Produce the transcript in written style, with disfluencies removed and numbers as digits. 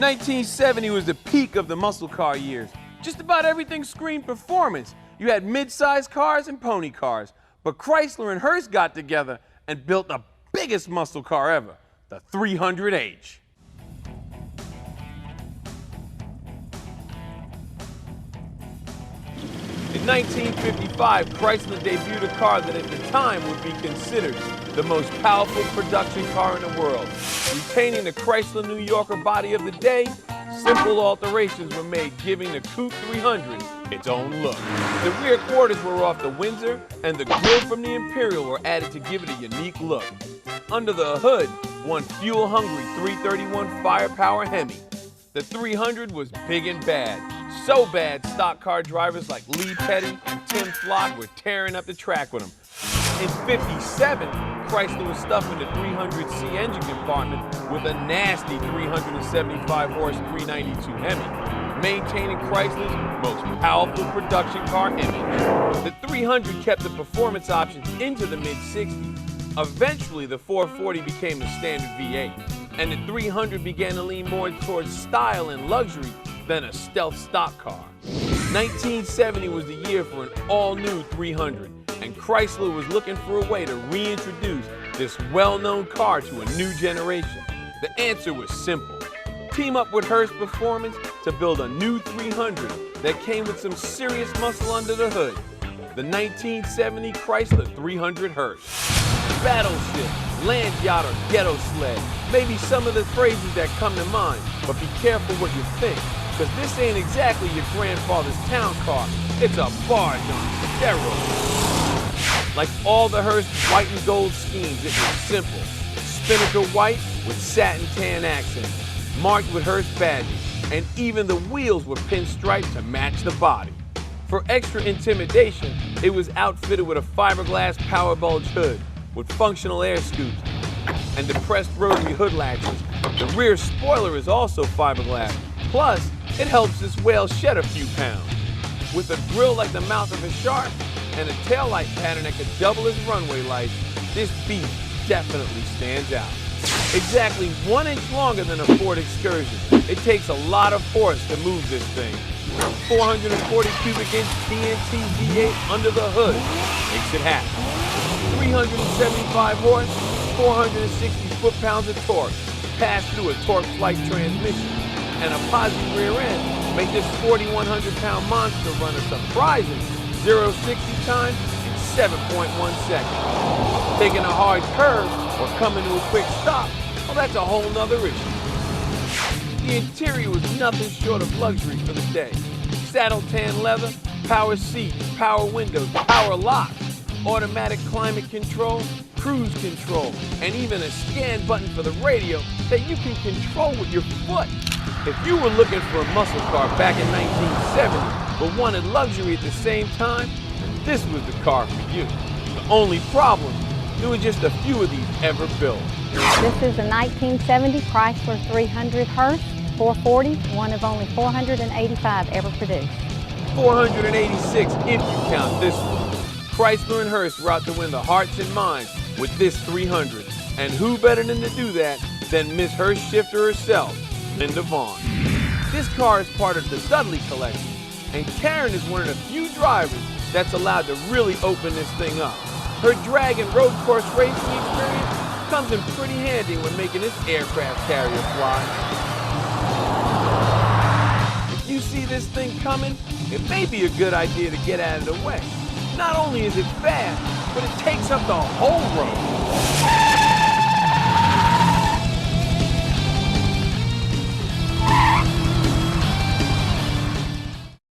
1970 was the peak of the muscle car years. Just about everything screamed performance. You had mid-sized cars and pony cars, but Chrysler and Hurst got together and built the biggest muscle car ever, the 300H. In 1955, Chrysler debuted a car that at the time would be considered the most powerful production car in the world. Retaining the Chrysler New Yorker body of the day, simple alterations were made, giving the Coupe 300 its own look. The rear quarters were off the Windsor, and the grille from the Imperial were added to give it a unique look. Under the hood, one fuel-hungry 331 firepower Hemi. The 300 was big and bad. So bad, stock car drivers like Lee Petty and Tim Flock were tearing up the track with them. In '57, Chrysler was stuffing the 300C engine compartment with a nasty 375-horse 392 Hemi, maintaining Chrysler's most powerful production car image. The 300 kept the performance options into the mid-'60s. Eventually, the 440 became the standard V8, and the 300 began to lean more towards style and luxury than a stealth stock car. 1970 was the year for an all-new 300, and Chrysler was looking for a way to reintroduce this well-known car to a new generation. The answer was simple. Team up with Hurst Performance to build a new 300 that came with some serious muscle under the hood. The 1970 Chrysler 300 Hurst. Battleship, land yacht, or ghetto sled, maybe some of the phrases that come to mind, but be careful what you think, because this ain't exactly your grandfather's town car. It's a barge on steroids. Like all the Hurst white and gold schemes, it was simple. Spinnaker white with satin tan accents, marked with Hurst badges, and even the wheels were pinstriped to match the body. For extra intimidation, it was outfitted with a fiberglass power bulge hood with functional air scoops and depressed rotary hood latches. The rear spoiler is also fiberglass, plus it helps this whale shed a few pounds. With a grille like the mouth of a shark and a taillight pattern that could double as runway lights, this beast definitely stands out. Exactly 1 inch longer than a Ford Excursion, it takes a lot of force to move this thing. 440 cubic inch TNT V8 under the hood makes it happen. 375 horse, 460 foot-pounds of torque, passed through a torque flight transmission, and a posi rear end make this 4,100-pound monster run a surprising 0-60 time in 7.1 seconds. Taking a hard curve or coming to a quick stop, well, that's a whole nother issue. The interior was nothing short of luxury for the day. Saddle tan leather, power seats, power windows, power locks, automatic climate control, cruise control, and even a scan button for the radio that you can control with your foot. If you were looking for a muscle car back in 1970 but wanted luxury at the same time, this was the car for you. The only problem, there were just a few of these ever built. This is a 1970 Chrysler 300 Hurst 440, one of only 485 ever produced. 486 if you count this one. Chrysler and Hurst were out to win the hearts and minds with this 300. And who better than to do that than Miss Hurst shifter herself, Linda Vaughn. This car is part of the Dudley collection, and Karen is one of the few drivers that's allowed to really open this thing up. Her drag and road course racing experience comes in pretty handy when making this aircraft carrier fly. If you see this thing coming, it may be a good idea to get out of the way. Not only is it fast, but it takes up the whole road.